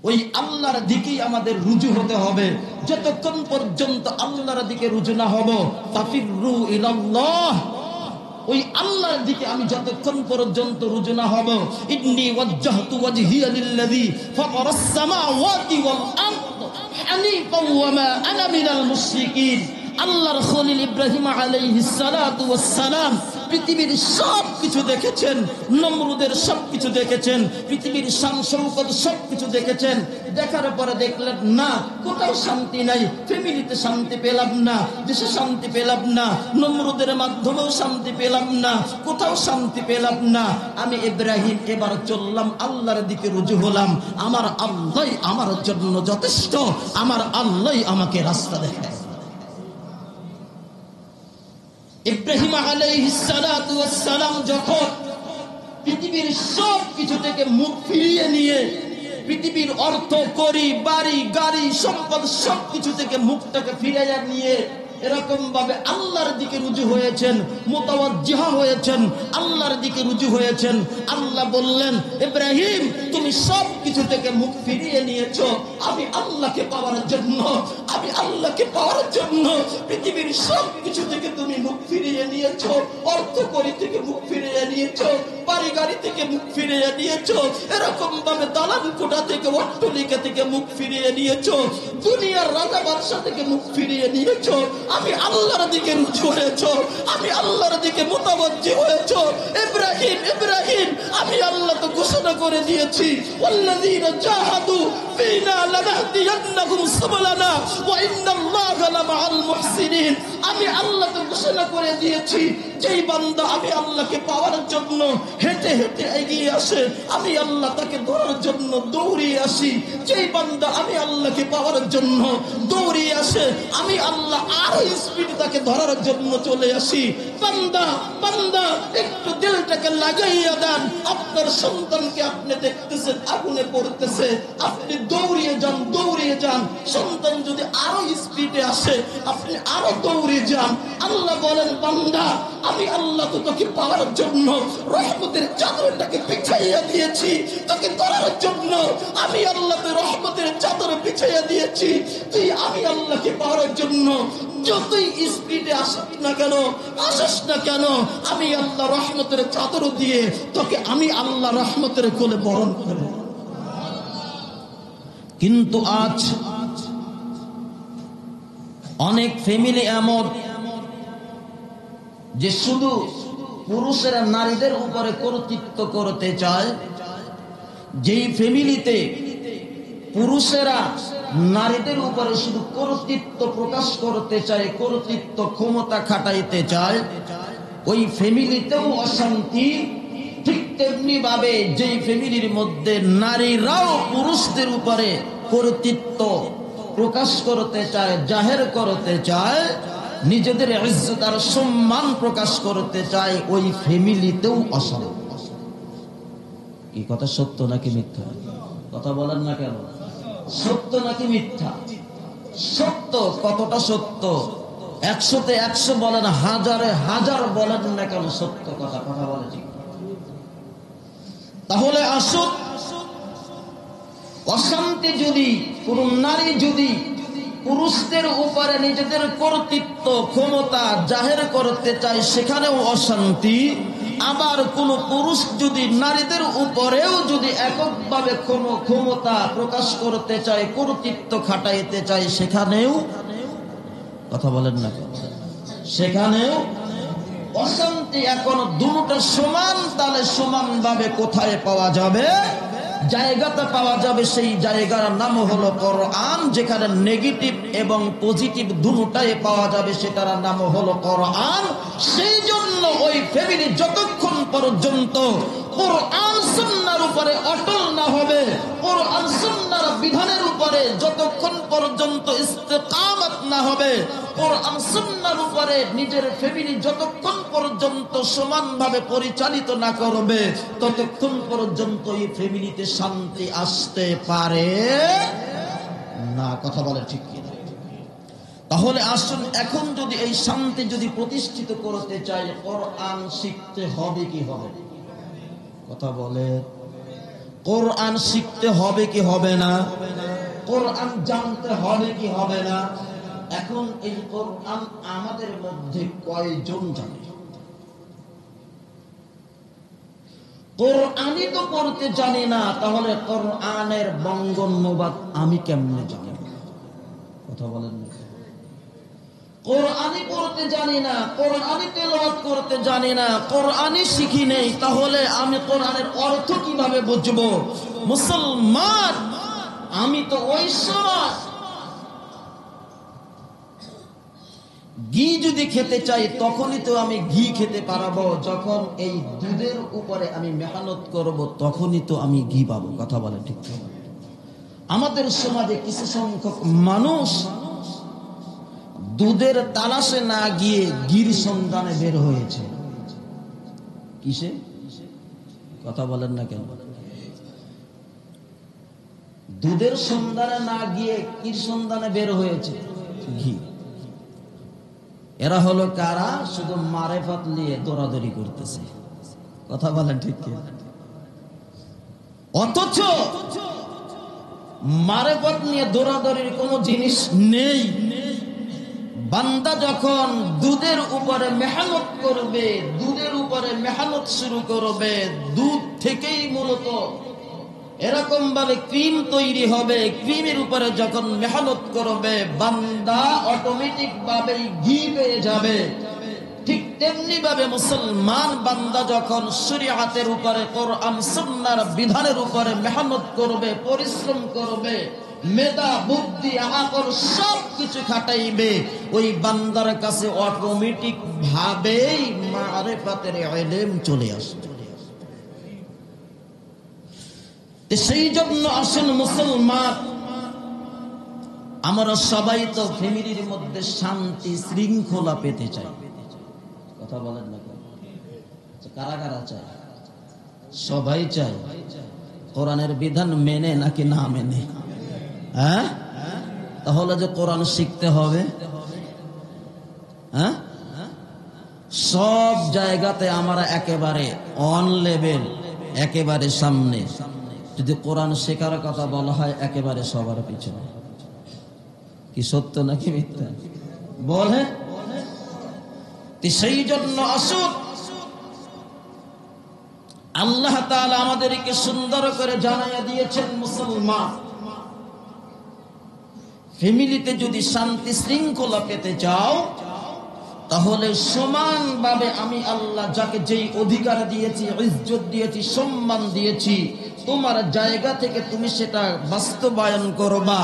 ওই আল্লাহর দিকেই আমাদের রুজু হতে হবে। যতক্ষণ পর্যন্ত আল্লাহর দিকে রুজু না হব, ফাফিরু ইলাল্লাহ, ওই আল্লাহর দিকে আমি যতক্ষণ পর্যন্ত রুজু না হব, ইন্নী ওয়াজ্জাহতু ওয়াজহিয়া লিল্লাযী ফাতারাস সামাওয়াতি ওয়াল আরদ হানিফাও ওয়া মা আনা মিনাল মুশরিকিন। আল্লাহর খলিল ইব্রাহিম আলাইহিস সালাতু ওয়াস সালাম পৃথিবীর সব কিছু দেখেছেন, নমরুদের সব কিছু দেখেছেন, পৃথিবীর শান শৌকত সব কিছু দেখেছেন। দেখার পরে দেখলেন না, কোথাও শান্তি নাই, ফ্যামিলিতে শান্তি পেলাম না, দেশে শান্তি পেলাম না, নমরুদের মাধ্যমেও শান্তি পেলাম না, কোথাও শান্তি পেলাম না। আমি ইব্রাহিম এবার চললাম আল্লাহর দিকে, রুজু হলাম। আমার আল্লাহই আমার জন্য যথেষ্ট, আমার আল্লাহই আমাকে রাস্তা দেখায়। ইব্রাহিম আলাইহিস সালাতু ওয়াস সালাম যখন পৃথিবীর সব কিছু থেকে মুখ ফিরিয়ে নিয়ে, পৃথিবীর অর্থ, কড়ি, বাড়ি, গাড়ি, সম্পদ সবকিছু থেকে মুখটাকে ফিরিয়ে নিয়ে এরকম ভাবে আল্লাহর দিকে রুজু হয়েছেন, মুতাওয়াজ্জিহা হয়েছেন, আল্লাহর দিকে রুজু হয়েছেন। আল্লাহ বললেন, ইব্রাহিম তুমি সব কিছু থেকে মুখ ফিরিয়ে নিয়েছো আমি আল্লাহকে পাওয়ার জন্য, আমি আল্লাহকে পাওয়ার জন্য। পৃথিবীর সব কিছু থেকে তুমি মুখ ফিরিয়ে নিয়েছো, অর্থ কড়ি থেকে মুখ ফিরিয়ে নিয়েছো, বাড়ি গাড়ি থেকে মুখ ফিরিয়ে নিয়েছো, এরকম ভাবে দালান কোঠা থেকে, অট্টালিকা থেকে মুখ ফিরিয়ে নিয়েছো, দুনিয়ার রাজা বাদশা থেকে মুখ ফিরিয়ে নিয়েছো। আমি আল্লাহর দিকে রুজু হয়েছো, আমি আল্লাহর দিকে মুতাওয়াজ্জি হয়েছো। ইব্রাহিম ইব্রাহিম আমি আল্লাহ তো ঘোষণা করে দিয়েছি, ওয়াল্লাযীনা জাহাদু ফীনা লানাহদিয়ান্নাহুম সুবুলানা ওয়া ইন্নাল্লাহা লামাআল মুহসিনিন। আমি আল্লাহ তো ঘোষণা করে দিয়েছি, যেই বান্দা আমি আল্লাহকে পাওয়ার জন্য হেঁটে হেঁটে এগিয়ে আসে, আমি আল্লাহ তাকে ধরার জন্য দৌড়িয়ে আসি। যেই বান্দা আমি আল্লাহকে পাওয়ার জন্য দৌড়িয়ে আসে, আমি আল্লাহ আরো স্পিড তাকে ধরার জন্য চলে আসি। বান্দা বান্দা একটু দিলটাকে লাগাইয়া দেন। আপনার সন্তানকে আপনি দেখতেছেন আগুনে পড়তেছে, আপনি দৌড়িয়ে যান, দৌড়িয়ে যান। সন্তান যদি আরো স্পিডে আসে, আপনি আরো দৌড়িয়ে যান। আল্লাহ বলেন, বান্দা আমি আল্লাহ তো তোকে পাওয়ার জন্য রহমতের চাদরটাকে বিছাইয়া দিয়েছি, তোকে ধরার জন্য আমি আল্লাহ তো রহমতের চাদর বিছাইয়া দিয়েছি। তুই আমি আল্লাহকে পাওয়ার জন্য যতই স্পিডে আসিস না কেন, আসিস না কেন, আমি আল্লাহ রহমতের চাদর দিয়ে তোকে আমি আল্লাহ রহমতের কোলে বরণ করব। কিন্তু আজ অনেক ফ্যামিলি এমন যে শুধু পুরুষেরা নারীদের উপরে কর্তৃত্ব করতে চায়, যেই ফ্যামিলিতে পুরুষেরা নারীদের উপরে শুধু কর্তৃত্ব প্রকাশ করতে চায়, কর্তৃত্ব ক্ষমতা খাটাইতে চায়, ওই ফ্যামিলিতেও অশান্তি। ঠিক তেমনি ভাবে যেই ফ্যামিলির মধ্যে নারীরাও পুরুষদের উপরে কর্তৃত্ব প্রকাশ করতে চায়, জাহের করতে চায়, নিজেদের ইজ্জত আর সম্মান প্রকাশ করতে চায়, ওই ফ্যামিলিতেও অশান্তি। এই কথা সত্য নাকি মিথ্যা? কথা বলেন না কেন? সত্য নাকি মিথ্যা? সত্য। কতটা সত্য? 100-তে 100 বলেন, হাজারে হাজার বলেন না কেন, সত্য কথা। কথা বলে ঠিক। তাহলে আসুন, অশান্তি যদি কোন নারী যদি পুরুষদের উপরে নিজেদের কর্তৃত্ব ক্ষমতা জাহের করতে চায়, সেখানেও অশান্তি। আবার কোন পুরুষ যদি নারীদের উপরেও যদি এককভাবে কোন ক্ষমতা প্রকাশ করতে চায়, কর্তৃত্ব খাটাইতে চায়, সেখানেও, কথা বলেন না, সেখানেও অশান্তি। এখন দুটো সমান তালে সমানভাবে কোথায় পাওয়া যাবে? জায়গাটা পাওয়া যাবে, সেই জায়গার নাম হলো কোরআন। যেখানে নেগেটিভ এবং পজিটিভ দুটোটাই পাওয়া যাবে, সেটার নাম হলো কোরআন। সেই জন্য ওই ফ্যামিলি যতক্ষণ পর্যন্ত কোরআন সুন্নাহর উপরে অটল না হবে, কোরআন সুন্নাহর বিধানের উপরে যতক্ষণ পর্যন্ত ইস্তেকামত না হবে, কোরআন সুন্নাহর উপরে নিজের ফ্যামিলি যতক্ষণ পর্যন্ত সমানভাবে পরিচালিত না করবে, ততক্ষণ পর্যন্ত এই ফ্যামিলিতে শান্তি আসতে পারে না। কথা বলে ঠিক কি? তাহলে আসুন, এখন যদি এই শান্তি যদি প্রতিষ্ঠিত করতে চাই, কোরআন শিখতে হবে কি হবে? কথা বলে। কোরআন শিখতে হবে কি হবে না? কোরআন জানতে হবে কি হবে না? এখন এই কোরআন আমাদের মধ্যে কয়জন জানে? কোরআনই তো পড়তে জানি না, তাহলে কোরআনের বঙ্গানুবাদ আমি কেমনে জানি? কথা বলেন না। কোরআনই পড়তে জানি না, কোরআনই তেলাওয়াত করতে জানি না, কোরআনই শিখি নেই, তাহলে আমি কোরআনের অর্থ কিভাবে বুঝবো? মুসলমান আমি তো ওই সময় ঘি যদি খেতে চাই তখনই তো আমি ঘি খেতে পারবো, যখন এই দুধের উপরে আমি মেহনত করব তখনই তো আমি ঘি পাবো। কথা বলে ঠিক? আমাদের সমাজে কিছু সংখ্যক মানুষ দুধের তালাশে না গিয়ে ঘির সন্ধানে বের হয়েছে। কিসে? কথা বলেন না কেন? দুধের সন্ধানে না গিয়ে কির সন্ধানে বের হয়েছে? ঘি। এরা হলো কারা? শুধু মারেফাত নিয়ে দৌড়াদৌড়ি করতেছে। কথা বলেন ঠিক কি? অথচ মারেফাত নিয়ে দৌড়াদৌড়ির কোনো জিনিস নেই। বান্দা যখন দুধের উপরে মেহনত করবে, দুধের উপরে মেহনত শুরু করবে, দুধ থেকেই মূলত এরকম ভাবে ক্রিম তৈরি হবে। ক্রিমের উপরে যখন মেহনত করবে বান্দা অটোমেটিক ভাবে ঘি পেয়ে যাবে। ঠিক তেমনি ভাবে মুসলমান বান্দা যখন শরীয়তের উপরে, কোরআন সুন্নাহর বিধানের উপরে মেহনত করবে, পরিশ্রম করবে, মেধা বুদ্ধি আকল সব কিছু খাটাইবে, ওই বান্দার কাছে অটোমেটিক ভাবেই মারিফাতের ইলম চলে আসবে। সেই জন্য আসুন মুসলমান, আমরা সবাই তো ফ্যামিলির মধ্যে শান্তি শৃঙ্খলা পেতে চাই। কথা বলেন না? কারা কারা চায়? সবাই চায়। কোরআনের বিধান মেনে নাকি না মেনে? হ্যাঁ, তাহলে যে কোরআন শিখতে হবে, হ্যাঁ, সব জায়গাতে আমরা একেবারে অন লেভেল, একেবারে সামনে। যদি কোরআন শেখার কথা বলা হয় একেবারে সবার পিছনে। কি সত্য নাকি মিথ্যা বলে? সেই জন্য আসুন, আল্লাহ তাআলা আমাদেরকে সুন্দর করে জানাইয়া দিয়েছেন, মুসলমান ফ্যামিলিতে যদি শান্তি শৃঙ্খলা পেতে চাও তাহলে সমানভাবে আমি আল্লাহ যাকে যেই অধিকার দিয়েছি, ইজ্জত দিয়েছি, সম্মান দিয়েছি, তোমার জায়গা থেকে তুমি সেটা বাস্তবায়ন করবা।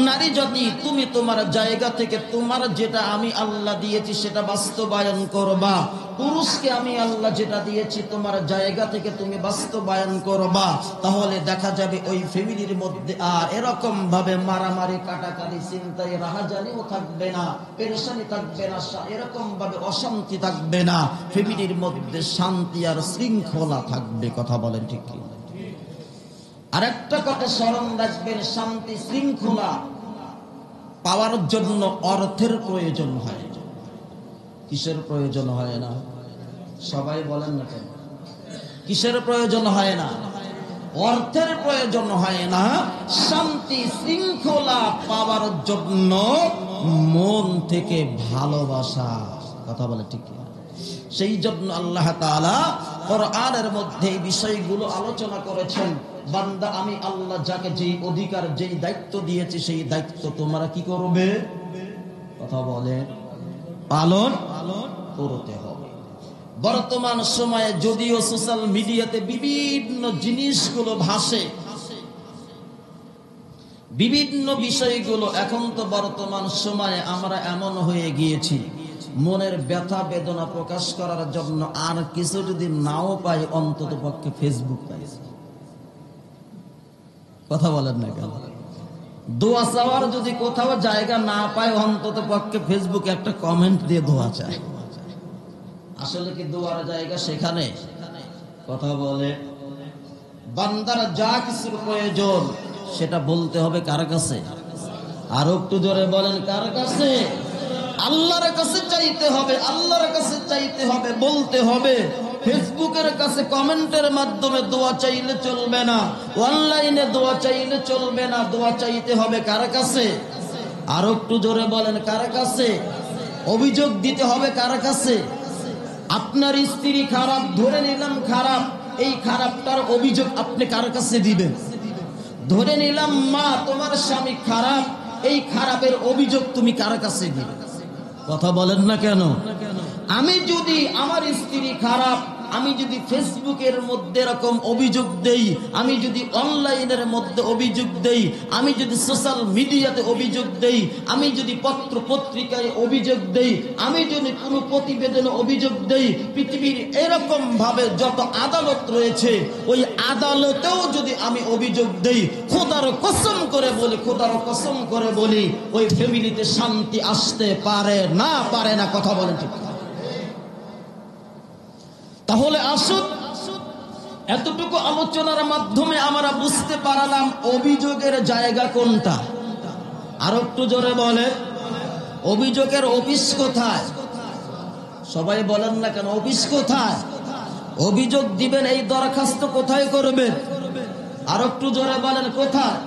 নারী জাতি, তুমি তোমার জায়গা থেকে তোমার যেটা আমি আল্লাহ দিয়েছি সেটা বাস্তবায়ন করবা। পুরুষকে আমি আল্লাহ যেটা দিয়েছি তোমার জায়গা থেকে তুমি বাস্তবায়ন করবা। তাহলে দেখা যাবে ওই ফ্যামিলির মধ্যে আর এরকম ভাবে মারামারি, কাটাকাটি, চিন্তায় রাহাজানিও থাকবে না, পেরেশানি থাকবে না, এরকম ভাবে অশান্তি থাকবে না। ফ্যামিলির মধ্যে শান্তি আর শৃঙ্খলা থাকবে। কথা বলেন ঠিক কি? আরেকটা কথা স্মরণ রাখবেন, শান্তি শৃঙ্খলা পাওয়ার জন্য অর্থের প্রয়োজন হয়। কিসের প্রয়োজন হয় না? সবাই বলেন না কেন? কিসের প্রয়োজন হয় না? অর্থের প্রয়োজন হয় না। শান্তি শৃঙ্খলা পাওয়ার জন্য মন থেকে ভালোবাসা। কথা বলে ঠিক? সেই জন্য আল্লাহ তাআলা কোরআনের মধ্যে এই বিষয়গুলো আলোচনা করেছেন। বান্দা আমি আল্লাহ যাকে যেই অধিকার, যেই দায়িত্ব দিয়েছি সেই দায়িত্ব তোমরা কি করবে? কথা বলে পালন করতে হবে। বর্তমান সময়ে যদিও সোশ্যাল মিডিয়াতে বিভিন্ন জিনিসগুলো ভাসে, বিভিন্ন বিষয়গুলো, এখন তো বর্তমান সময়ে আমরা এমন হয়ে গিয়েছি, মনের ব্যথা বেদনা প্রকাশ করার জন্য আর কিছু যদি নাও পাই অন্তত পক্ষে ফেসবুক পাই। কথা বলেন না কেন? দোয়া চাওয়ার যদি কোথাও জায়গা না পায় অন্তত পক্ষে ফেসবুকে একটা কমেন্ট দিয়ে দোয়া চায়। আসলে কি দোয়ার জায়গা সেখানে? কথা বলে বান্দার যা কিছুর প্রয়োজন সেটা বলতে হবে কার কাছে? আর একটু জোরে বলেন, কার কাছে? আল্লাহর কাছে চাইতে হবে। আল্লাহর কাছে চাইতে হবে, বলতে হবে। ফেসবুকের কাছে কমেন্টের মাধ্যমে দোয়া চাইলে চলবে না, অনলাইনে দোয়া চাইলে চলবে না। দোয়া চাইতে হবে কার কাছে? আরো একটু জোরে বলেন, কার কাছে? অভিযোগ দিতে হবে কার কাছে? আপনার স্ত্রী খারাপ, ধরে নিলাম খারাপ, এই খারাপটার অভিযোগ আপনি কার কাছে দিবেন? ধরে নিলাম মা, তোমার স্বামী খারাপ, এই খারাপের অভিযোগ তুমি কার কাছে দিবে? কথা বলেন না কেন? আমি যদি আমার স্ত্রী খারাপ, আমি যদি ফেসবুকের মধ্যে এরকম অভিযোগ দেই, আমি যদি অনলাইনের মধ্যে অভিযোগ দেই, আমি যদি সোশ্যাল মিডিয়াতে অভিযোগ দেই, আমি যদি পত্র পত্রিকায় অভিযোগ দেই, আমি যদি কোনো প্রতিবেদনে অভিযোগ দেই, পৃথিবীর এরকম ভাবে যত আদালত রয়েছে ওই আদালতেও যদি আমি অভিযোগ দেই, খোদার কসম করে বলি, খোদার কসম করে বলি, ওই ফ্যামিলিতে শান্তি আসতে পারে না, পারে না। কথা বলেন ঠিক? তাহলে আসুন, এতটুকু আলোচনার মাধ্যমে আমরা বুঝতে পারলাম অভিযোগের জায়গা কোনটা। আর একটু জোরে বলে, অভিযোগের অফিস কোথায়? সবাই বলেন না কেন, অফিস কোথায়? অভিযোগ দিবেন, এই দরখাস্ত কোথায় করবেন? আর একটু জোরে বলেন, কোথায়?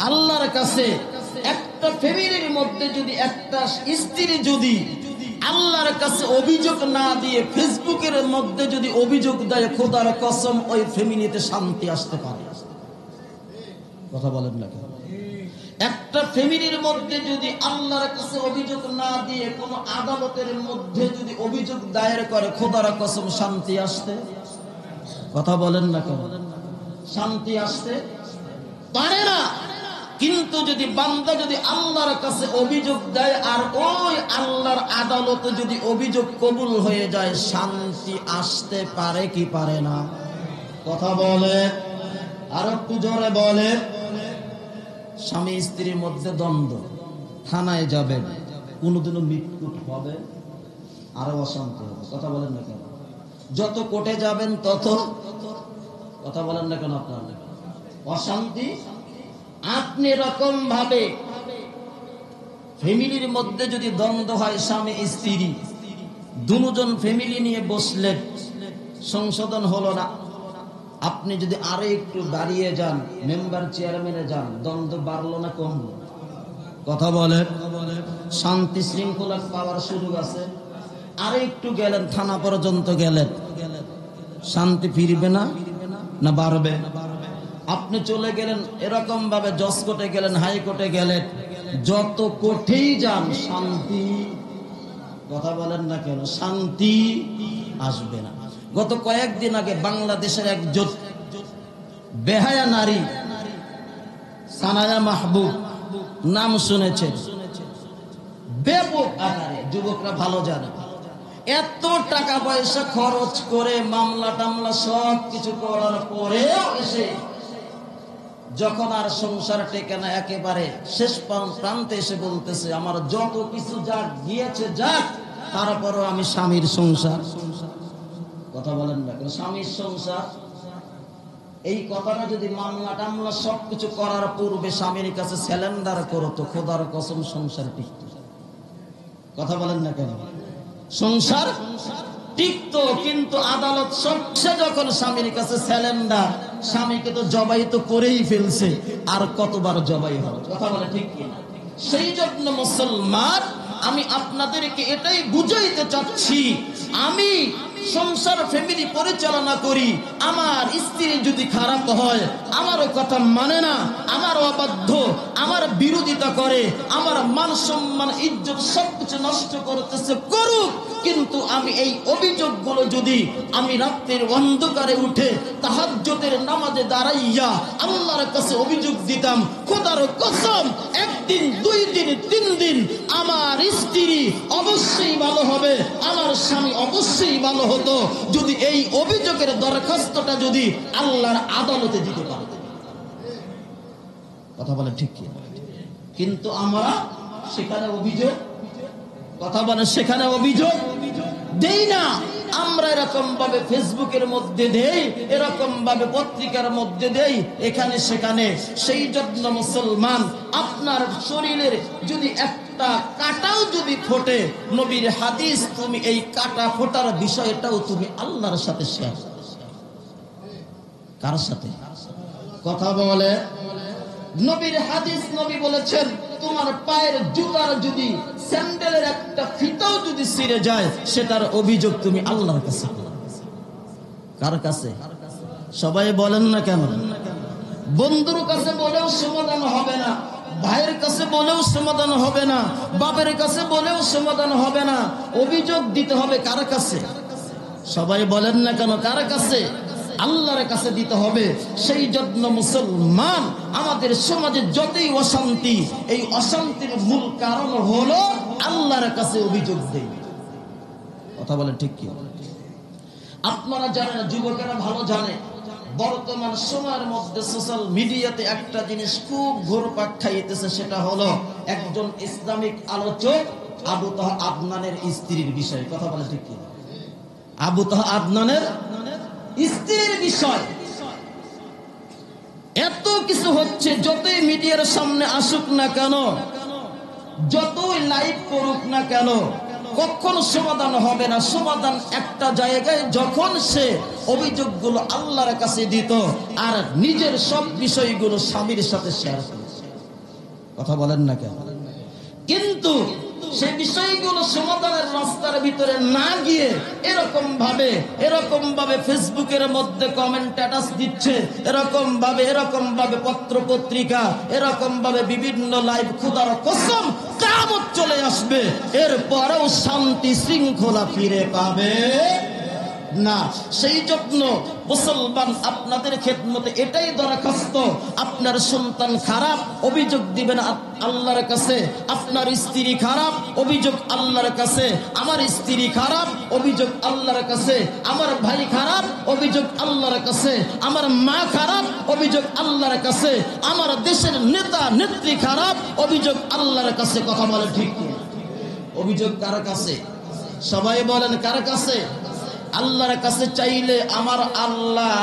আল্লাহর কাছে। একটা ফ্যামিলির মধ্যে যদি একটা স্ত্রী যদি আল্লাহর কাছে অভিযোগ না দিয়ে ফেসবুকের মধ্যে যদি অভিযোগ দেয়, খোদার কসম ওই ফ্যামিলিতে শান্তি আসতে পারে। কথা বলেন না কেন? একটা ফ্যামিলির মধ্যে যদি আল্লাহর কাছে অভিযোগ না দিয়ে কোন আদালতের মধ্যে যদি অভিযোগ দায়ের করে, খোদার কসম শান্তি আসতে, কথা বলেন না কেন, শান্তি আসতে পারে না। কিন্তু যদি বান্দা যদি আল্লাহর কাছে অভিযোগ দেয় আর ওই আল্লাহর আদালতে যদি অভিযোগ কবুল হয়ে যায়, শান্তি আসতে পারে কি পারে না? কথা বলে, আর একটু জোরে বলে। স্বামী স্ত্রীর মধ্যে দ্বন্দ্ব, থানায় যাবে, কোনোদিনও মিটকুট হবে, আরো অশান্তি হবে। কথা বলেন না কেন? যত কোর্টে যাবেন তত, কথা বলেন না কেন, আপনার অশান্তি। আপনি এরকম ভাবে ফ্যামিলির মধ্যে যদি দ্বন্দ্ব হয়, স্বামী স্ত্রী দুজন ফ্যামিলি নিয়ে বসলেন, সংশোধন হলো না, আপনি যদি আরো একটু দাঁড়িয়ে যান, মেম্বার চেয়ারম্যানে যান, দ্বন্দ্ব বাড়লো না কমলো? কথা বলেন। শান্তি শৃঙ্খলা পাওয়ার সুযোগ আছে। আরো একটু গেলেন, থানা পর্যন্ত গেলেন, শান্তি ফিরবে না, না বাড়বে? আপনি চলে গেলেন এরকম ভাবে, জজ কোর্টে গেলেন, হাইকোর্টে গেলেন, যত কোর্টেই যান শান্তি, কথা বলেন না কেন, শান্তি আসবে না। গত কয়েকদিন আগে বাংলাদেশের একজন বেহায়া নারী, সানায়া মাহবুব, নাম শুনেছেন, ব্যাপক আকারে, যুবকরা ভালো জানে, এত টাকা পয়সা খরচ করে মামলা টামলা সব কিছু করার পরেও এসে যখন আর সংসার টেকে না, একেবারে শেষ প্রান্তে এসে বলতেছে, আমার যত কিছু যাক গিয়েছে যাক, তারপরও আমি স্বামীর সংসার। কথা বলেন না কেন, স্বামীর সংসার। এই কথাটা যদি মামলা টামলা সবকিছু করার পূর্বে স্বামীর কাছে স্যালেন্ডার করতো, খোদার কসম সংসার টিকতো। কথা বলেন না কেন, সংসার টিকতো। কিন্তু আদালত সবচেয়ে যখন স্বামীর কাছে স্যালেন্ডার, স্বামীকে তো জবাই তো করেই ফেলছে, আর কতবার জবাই হবে? কথা বলে ঠিক কিনা? সেই জন্য মুসলমান, আমি আপনাদেরকে এটাই বুঝাইতে চাচ্ছি, আমি সংসার ফ্যামিলি পরিচালনা করি, আমার স্ত্রী যদি খারাপ হয়, আমারও কথা মানে না, আমার অবাধ্য, আমার বিরোধিতা করে, আমার মান সম্মান ইজ্জত সবকিছু নষ্ট করতেছে, করুক, কিন্তু আমি এই অভিযোগগুলো যদি আমি রাত্রির অন্ধকারে উঠে তাহাজ্জুদের নামাজে দাঁড়াইয়া আল্লাহর কাছে অভিযোগ দিতাম, খোদার কসম একদিন, দুই দিন, তিন দিন আমার স্ত্রী অবশ্যই ভালো হবে, আমার স্বামী অবশ্যই ভালো হতো, যদি এই অভিযোগের দরখাস্তটা যদি আল্লাহর আদালতে দিতে পারত। কথা বলে ঠিক কি? কিন্তু আমরা সেখানে অভিযোগ, কথা বলে সেখানে অভিযোগ দেই না। আমরা এরকম ভাবে ফেসবুকের মধ্যে দেই, এরকম ভাবে পত্রিকার মধ্যে দেই, এখানে সেখানে। সেই জন্য মুসলমান, আপনার শরীরের যদি একটা একটা কাঁটাও যদি ফোটে, নবীর হাদিস, তুমি এই কাঁটা ফোটার বিষয়টাও তুমি আল্লাহর সাথে শেয়ার। কার সাথে? কথা বলে। নবীর হাদিস, নবী বলেছেন তোমার পায়ের জুতার যদি স্যান্ডেলের একটা ফিতাও যদি ছিঁড়ে যায়, সেটার অভিযোগ তুমি আল্লাহর কাছে। কার কাছে? সবাই বলেন না কেন? বন্ধুর কাছে বলেও সমাধান হবে না, ভাইয়ের কাছে বলেও সমাধান হবে না, বাপের কাছে বলেও সমাধান হবে না, অভিযোগ দিতে হবে কার কাছে? সবাই বলেন না কেন? কার কাছে? আল্লাহর কাছে দিতে হবে। সেই জন্য মুসলমান, আমাদের সমাজে যতই অশান্তি, এই অশান্তির মূল কারণ হলো আল্লাহর কাছে অভিযোগ দেয়। কথা বলেন ঠিক কি? আপনারা জানেন, যুবকেরা ভালো জানে, বর্তমান সময়ের মধ্যে সোশ্যাল মিডিয়াতে একটা জিনিস খুব ঘুরপাক খাইতেছে, সেটা হলো একজন ইসলামিক আলোচক আবু তাহা আদনানের স্ত্রীর বিষয়। কথা বলে ঠিক কি? আবু তাহা আদনানের স্ত্রীর বিষয় এত কিছু হচ্ছে, যতই মিডিয়ার সামনে আসুক না কেন, যতই লাইভ করুক না কেন, কখনো সমাধান হবে না। সমাধান একটা জায়গায়, যখন সে অভিযোগগুলো আল্লাহর কাছে দিত আর নিজের সব বিষয়গুলো স্বামীর সাথে শেয়ার করত। কথা বলেন না কেন? কিন্তু সে বিষয়গুলো সমাধানের রাস্তার ভিতরে না গিয়ে এরকম ভাবে ফেসবুকের মধ্যে কমেন্ট স্ট্যাটাস দিচ্ছে, এরকম ভাবে পত্র পত্রিকা, এরকম ভাবে বিভিন্ন লাইভ। খোদার কসম, কিয়ামত চলে আসবে, এরপরেও শান্তি শৃঙ্খলা ফিরে পাবে না। সেই জন্য মুসলমান, আপনাদের খেদমতে এটাই দরখাস্ত, আপনার সন্তান খারাপ, অভিযোগ দিবেন আল্লাহর কাছে। আপনার স্ত্রী খারাপ, অভিযোগ আল্লাহর কাছে। আমার স্ত্রী খারাপ, অভিযোগ আল্লাহর কাছে। আমার ভাই খারাপ, অভিযোগ আল্লাহর কাছে। আমার মা খারাপ, অভিযোগ আল্লাহর কাছে। আমার দেশের নেতা নেত্রী খারাপ, অভিযোগ আল্লাহর কাছে। কথা বলে ঠিক? অভিযোগ কার কাছে? সবাই বলেন কার কাছে? আল্লাহর কাছে চাইলে আমার আল্লাহ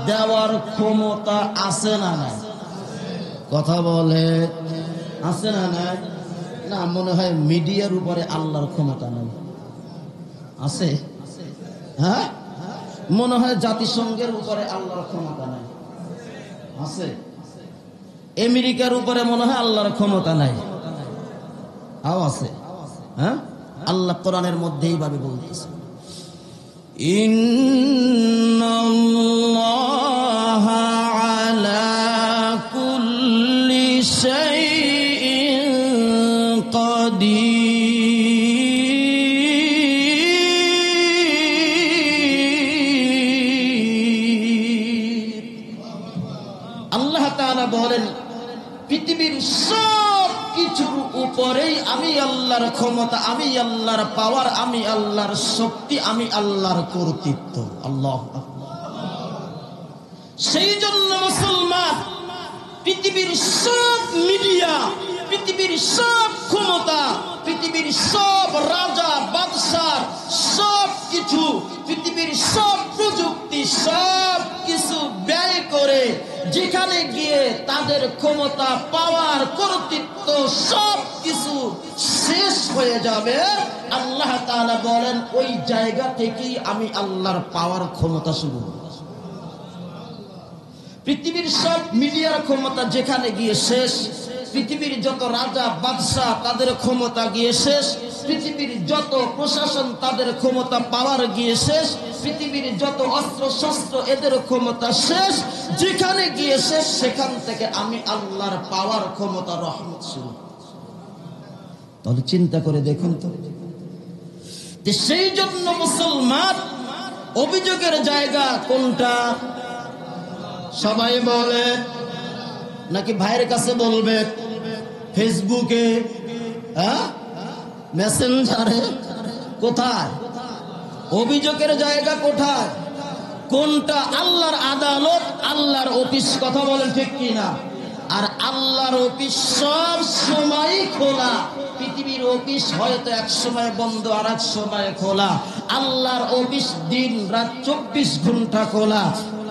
দেওয়ার ক্ষমতা আছে না নাই? কথা বলে আছে না নাই? না, মনে হয় মিডিয়ার উপরে আল্লাহর ক্ষমতা নাই। আছে? হ্যাঁ, মনে হয় জাতিসংঘের উপরে আল্লাহর ক্ষমতা নাই। আছে? আমেরিকার উপরে মনে হয় আল্লাহর ক্ষমতা নাই। আছে? হ্যাঁ, আল্লাহ কোরআনের মধ্যে এইভাবে বলতেছে, ইন্নাল্লাহা আলা কুল্লি শাইইন কাদির। আল্লাহ তাআলা বলেন, পৃথিবীর সব কিছুর উপরেই আমি আল্লাহর ক্ষমতা, আমি আল্লাহর পাওয়ার, আমি আল্লাহর শক্তি, আমি আল্লাহর কর্তৃত্ব। আল্লাহ। সেই জন্য মুসলমান, পৃথিবীর সব মিডিয়া, পৃথিবীর সব ক্ষমতা, পৃথিবীর সব রাজা বাদশাহ, সব কিছু, পৃথিবীর সব প্রযুক্তি, সব কিছু ব্যয় করে যেখানে গিয়ে তাদের ক্ষমতা, পাওয়ার, কর্তৃত্ব সব কিছু শেষ হয়ে যাবে, আল্লাহ তাআলা বলেন ওই জায়গা থেকেই আমি আল্লাহর পাওয়ার, ক্ষমতা শুরু হবে। পৃথিবীর সব মিডিয়ার ক্ষমতা যেখানে গিয়ে শেষ, পৃথিবীর যত রাজা বাদশাহ তাদের ক্ষমতা গিয়ে শেষ, পৃথিবীর যত প্রশাসন তাদের ক্ষমতা, পাওয়ার গিয়ে শেষ, পৃথিবীর যত অস্ত্র শস্ত্র এদের ক্ষমতা শেষ, যেখানে গিয়ে শেষ সেখান থেকে আমি আল্লাহর পাওয়ার, ক্ষমতা, রহমত শুরু। তাহলে চিন্তা করে দেখুন তো। সেই জন্য মুসলমান, অভিযোগের জায়গা কোনটা? সবাই বলে নাকি ভাইয়ের কাছে বলবে? ফেসবুকে, মেসেঞ্জারে? কোথায় অভিযোগের জায়গা? কোথায়? কোনটা? আল্লাহর আদালত, আল্লাহর অফিস। কথা বলেন ঠিক কিনা? আর আল্লাহর অফিস সব সময় খোলা। পৃথিবীর অফিস হয়তো এক সময় বন্ধ, আর এক সময় খোলা। আল্লাহর অফিস দিন রাত 24 ঘন্টা খোলা।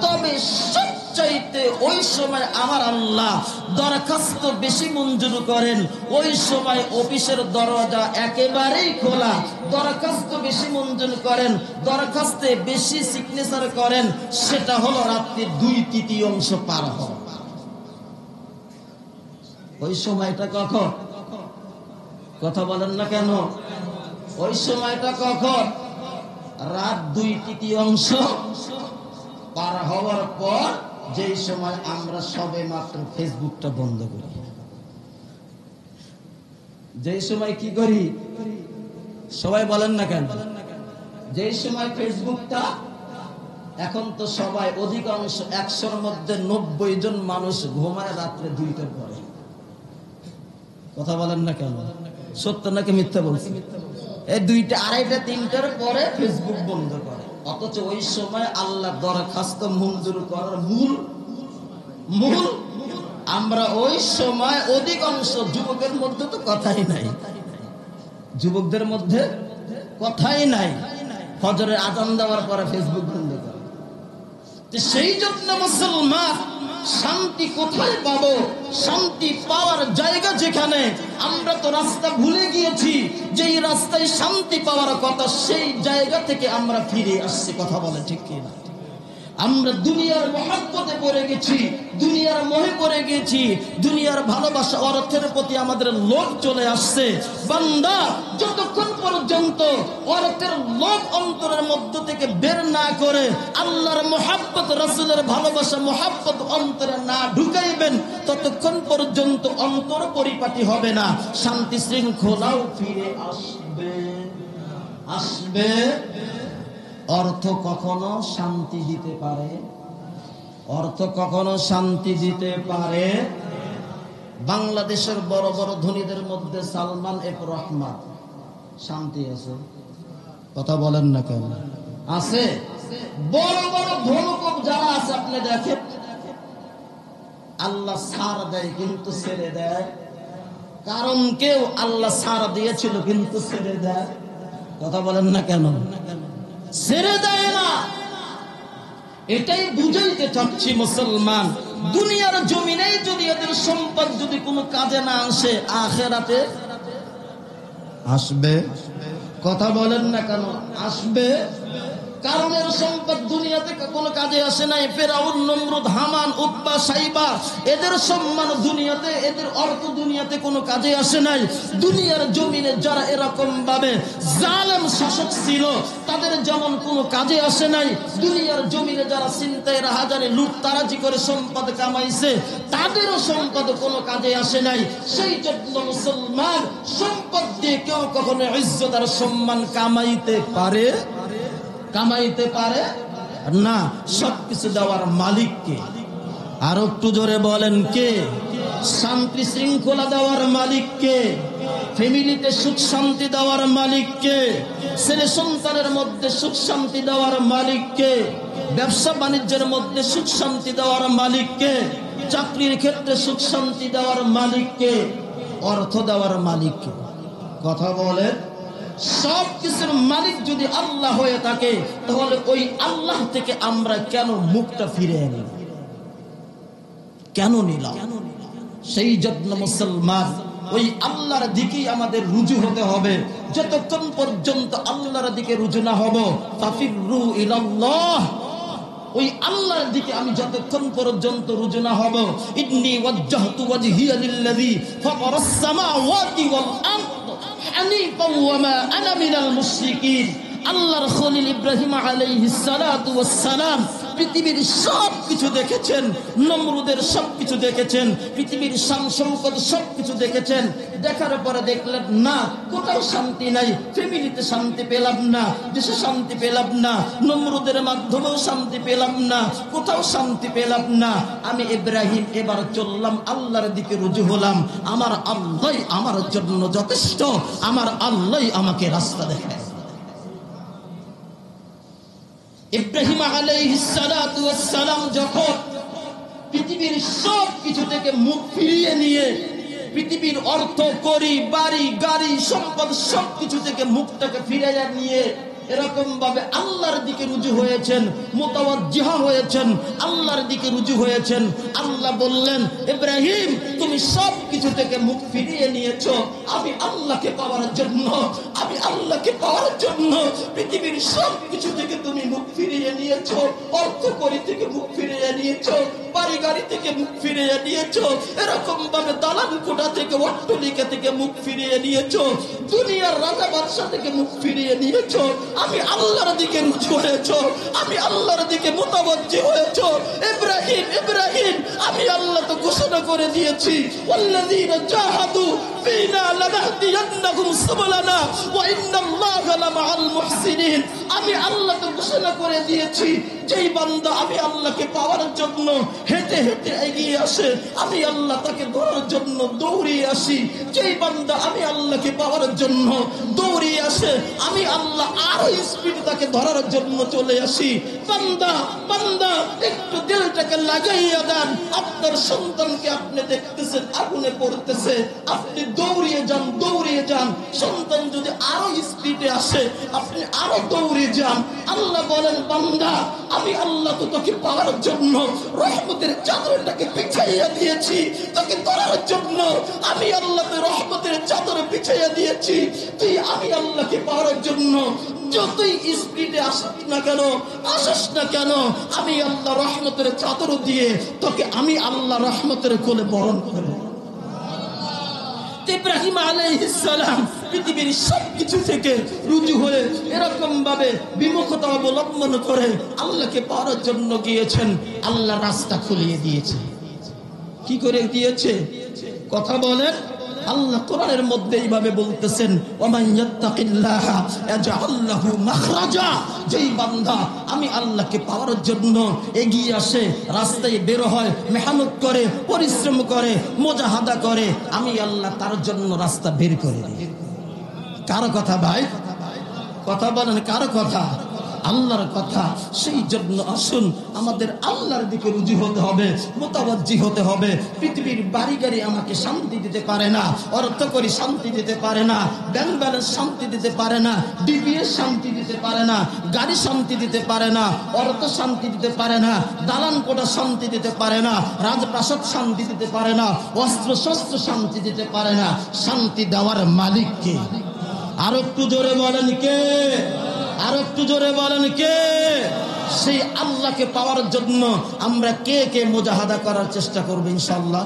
তবে সত্য সবচাইতে ওই সময় আমার আল্লাহ দরখাস্ত বেশি মঞ্জুর করেন। ওই সময় অফিসের দরজা একেবারেই খোলা, দরখাস্ত বেশি মঞ্জুর করেন, দরখাস্তে বেশি সিগনেচার করেন, সেটা হলো রাত্রির 2/3 পার হওয়া। ওই সময়টা কখন? কথা বলেন না কেন? ওই সময়টা কখন? রাত 2/3 পার হওয়ার পর, যেই সময় আমরা সবে মাত্র ফেসবুকটা বন্ধ করি। যেই সময় কি করি? সবাই বলেন না কেন? যেই সময় ফেসবুকটা, এখন তো সবাই অধিকাংশ 100-র মধ্যে 90 জন মানুষ ঘুমায় রাত্রে 2টার পরে। কথা বলেন না কেন? সত্য নাকি মিথ্যা বলছি? এই 2টা, 2:30, 3টার পরে ফেসবুক বন্ধ করে। অথচ ওই সময় আল্লাহ দরখাস্ত মঞ্জুর করার মূল আমরা ওই সময় অধিকাংশ যুবকের মধ্যে তো কথাই নাই, যুবকদের মধ্যে কথাই নাই। ফজরের আজান দেওয়ার পরে ফেসবুক বন্ধ করে। সেই জন্য মুসলমান, শান্তি কোথায় পাবো? শান্তি পাওয়ার জায়গা যেখানে, আমরা তো রাস্তা ভুলে গিয়েছি। যেই রাস্তায় শান্তি পাওয়ার কথা, সেই জায়গা থেকে আমরা ফিরে আসছি। কথা বলে ঠিক কিনা? আমরা দুনিয়ার মহব্বতে পড়ে গেছি, দুনিয়ার মোহে পড়ে গেছি, দুনিয়ার ভালোবাসা অর্থের প্রতি আমাদের লোভ চলে আসছে। বান্দা, যতক্ষণ পর্যন্ত অর্থের লোভ অন্তরের মধ্য থেকে বের না করে আল্লাহর মহব্বত, রাসূলের ভালোবাসা, মহব্বত অন্তরে না ঢুকাইবেন, ততক্ষণ পর্যন্ত অন্তর পরিপাটি হবে না। শান্তি শৃঙ্খলাও ফিরে আসবে। অর্থ কখনো শান্তি দিতে পারে? অর্থ কখনো শান্তি দিতে পারে? বাংলাদেশের বড় বড় ধনীদের মধ্যে সালমান এফ রহমান, শান্তি আছে? কথা বলেন না কেন? আছে। বড় বড় ধনকুব যারা আছে, আপনি দেখেন, আল্লাহ ছাড় দেয় কিন্তু ছেড়ে দেয়। কারণ কেউ আল্লাহ ছাড় দিয়েছিল কিন্তু ছেড়ে দেয়। কথা বলেন না কেন? ছেড়ে দেয় না। এটাই বুঝাইতে চাচ্ছি মুসলমান, দুনিয়ার জমিনেই যদি এদের সম্পদ যদি কোনো কাজে না আসে, আখিরাতে আসবে। কথা বলেন না কেন? আসবে। কারণ এর সম্পদ দুনিয়াতে কোনো কাজে আসে নাই। ফেরাউন, নমরুদ, হামান, উতবা, সাইবা, এদের সম্মান দুনিয়াতে, এদের অর্থ দুনিয়াতে কোনো কাজে আসে নাই। দুনিয়ার জমিনে যারা এরকম ভাবে জালেম শাসক ছিল, তাদের যেমন কোনো কাজে আসে নাই। দুনিয়ার জমিনে যারা ছিনতাই, রাহাজানি, লুটতারাজি করে সম্পদ কামাইছে, তাদেরও সম্পদ কোনো কাজে আসে নাই। সেই জন্য মুসলমান, সম্পদ দিয়ে কেউ কখনো ইজ্জত আর সম্মান কামাইতে পারে না। সবকিছু দেওয়ার মালিক কে? আর একটু জোরে বলেন কে? শান্তি শৃঙ্খলা দেওয়ার মালিক কে? ফ্যামিলিতে সুখ শান্তি দেওয়ার মালিক কে? ছেলে সন্তানের মধ্যে সুখ শান্তি দেওয়ার মালিক কে? ব্যবসা বাণিজ্যের মধ্যে সুখ শান্তি দেওয়ার মালিক কে? চাকরির ক্ষেত্রে সুখ শান্তি দেওয়ার মালিক কে? অর্থ দেওয়ার মালিক কে? কথা বলে। সব কিছুর মালিক যদি আল্লাহ হয়ে থাকে, তাহলে ওই আল্লাহ থেকে আমরা কেন মুখটা ফিরে আনি? কেন নিলাম? সেই জন্য মুসলমান, ওই আল্লাহর দিকেই আমাদের রুজু হতে হবে। যতক্ষণ পর্যন্ত আল্লাহর দিকে রুজু না হব, ফাফিরু ইলাল্লাহ, ওই আল্লাহর দিকে আমি যতক্ষণ পর্যন্ত রুজু না হব, ইন্নী ওয়াজ্জাহতু ওয়াজহিয়া লিল্লাযী ফাতারাস সামাওয়াতি ওয়াল আরদ হানিফান ওয়া মা আনা মিনাল মুশরিকিন। আল্লাহর খলিল ইব্রাহিম আলাইহিস সালাতু ওয়াস সালাম পৃথিবীর সবকিছু দেখেছেন, নমরুদের সবকিছু দেখেছেন, পৃথিবীর শান সম্পদ সবকিছু দেখেছেন। দেখার পরে দেখলেন না, কোথাও শান্তি নাই। ফ্যামিলিতে শান্তি পেলাম না, দেশে শান্তি পেলাম না, নমরুদের মাধ্যমেও শান্তি পেলাম না, কোথাও শান্তি পেলাম না। আমি ইব্রাহিম এবার চললাম আল্লাহর দিকে, রুজু হলাম। আমার আল্লাহই আমার জন্য যথেষ্ট, আমার আল্লাহই আমাকে রাস্তা দেখায়। ইব্রাহিম আলাইহিস সালাতু ওয়াস সালাম যখন পৃথিবীর সব কিছু থেকে মুখ ফিরিয়ে নিয়ে, পৃথিবীর অর্থ, করি, বাড়ি, গাড়ি, সম্পদ সবকিছু থেকে মুখটাকে ফিরিয়ে নিয়ে এরকম ভাবে আল্লাহর দিকে রুজু হয়েছেন, মুতাওয়াজ্জিহা হয়েছেন, আল্লাহর দিকে রুজু হয়েছেন। আল্লাহ বললেন, ইব্রাহিম তুমি সব কিছু থেকে মুখ ফিরিয়ে নিয়েছো আমি আল্লাহকে পাওয়ার জন্য, আমি আল্লাহকে পাওয়ার জন্য। পৃথিবীর সব কিছু থেকে তুমি মুখ ফিরিয়ে নিয়েছো, অর্থকড়ি থেকে মুখ ফিরিয়ে নিয়েছো, বাড়ি গাড়ি থেকে মুখ ফিরিয়ে নিয়েছো, এরকম ভাবে দালান কোঠা থেকে, অট্টালিকা থেকে মুখ ফিরিয়ে নিয়েছো, দুনিয়ার রাজা বাদশা থেকে মুখ ফিরিয়ে নিয়েছো। আমি আল্লাহর দিকে রুজু হয়েছো, আমি আল্লাহর দিকে মুতাওয়াজ্জি হয়েছো। ইব্রাহিম ইব্রাহিম আমি আল্লাহ তো ঘোষণা করে দিয়েছি, ওয়াল্লাযীনা জাহাদু ফীনা লানাহদিয়ান্নাহুম সুবুলানা ওয়া ইন্নাল্লাহা লামাআল মুহসিনিন। আমি আল্লাহ তো ঘোষণা করে দিয়েছি, যেই বান্দা আমি আল্লাহকে পাওয়ার জন্য হেঁটে হেঁটে এগিয়ে আসে আমি আল্লাহ তাকে ধরার জন্য দৌড়িয়ে আসি। যেই বান্দা আমি আল্লাহকে পাওয়ার জন্য দৌড়িয়ে আসে আমি আল্লাহ আরো স্পিড তাকে ধরার জন্য চলে আসি। বান্দা বান্দা একটু দিলটাকে লাগাইয়া দেন। আপনার সন্তানকে আপনি দেখতেছেন আগুনে পড়তেছে, আপনি দৌড়িয়ে যান, দৌড়িয়ে যান। সন্তান যদি আরো স্পিডে আসে আপনি আরো দৌড়িয়ে যান। আল্লাহ বলেন, বান্দা আমি আল্লাহ তো তোকে পাওয়ার জন্য রহমতের চাদরটাকে বিছাইয়া দিয়েছি, তোকে ধরার জন্য আমি আল্লাহ তো রহমতের চাদর বিছাইয়া দিয়েছি। তুই আমি আল্লাহকে পাওয়ার জন্য যতই স্পিডে আসিস না কেন, আসিস না কেন, আমি আল্লাহ রহমতের চাদর দিয়ে তোকে আমি আল্লাহ রহমতের কোলে বরণ করব। ইব্রাহিম আলাইহিস সালাম পৃথিবীর সবকিছু থেকে রুজু হয়ে এরকম ভাবে বিমুখতা অবলম্বন করে আল্লাহকে পাওয়ার জন্য গিয়েছেন। আল্লাহ রাস্তা খুলিয়ে দিয়েছে। কি করে দিয়েছে? কথা বলেন। আল্লাহ কোরআনের মধ্যে এইভাবে বলতেছেন, ওয়ামান ইয়াত্তাকিল্লাহা ইয়াজআল লাহু মাখরাজা। যেই বান্দা আমি আল্লাহকে পাওয়ার জন্য এগিয়ে আসে, রাস্তায় বের হয়, মেহনত করে, পরিশ্রম করে, মুজাহাদা করে, আমি আল্লাহ তার জন্য রাস্তা বের করে দিই। কার কথা ভাই? কথা বলেন, কার কথা? আল্লাহর কথা। সেই জন্য আসুন আমাদের আল্লাহর দিকে রুজু হতে হবে, মুতাওয়াজ্জি হতে হবে। পৃথিবীর বাড়ি গাড়ি আমাকে শান্তি দিতে পারে না, অর্থ করি শান্তি দিতে পারে না, ব্যাংক ব্যালেন্স শান্তি দিতে পারে না, ডিপিএস শান্তি দিতে পারে না, গাড়ি শান্তি দিতে পারে না, অর্থ শান্তি দিতে পারে না, দালান কোঠা শান্তি দিতে পারে না, রাজপ্রাসাদ শান্তি দিতে পারে না, অস্ত্র শস্ত্র শান্তি দিতে পারে না। শান্তি দেওয়ার মালিক কে? আর একটু জোরে বলেন কে? আর একটু জোরে বলেন কে? সেই আল্লাহকে পাওয়ার জন্য আমরা কে কে মুজাহাদা করার চেষ্টা করব ইনশাআল্লাহ।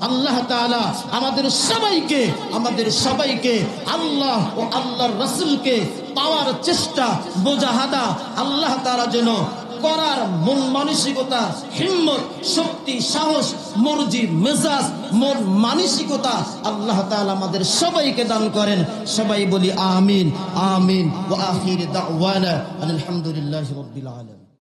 আল্লাহ তাআলা আমাদের সবাইকে আল্লাহ ও আল্লাহর রাসূলকে পাওয়ার চেষ্টা, মুজাহাদা আল্লাহ তাআলা যেন করার মন মানসিকতা, হিম্মত, শক্তি, সাহস, মর্জি, মেজাজ, মন মানসিকতা আল্লাহ তাআলা আমাদের সবাইকে দান করেন। সবাই বলি আমিন আমিন। ওয়া আখির দাওয়ানা আলহামদুলিল্লাহি রাব্বিল আলামিন।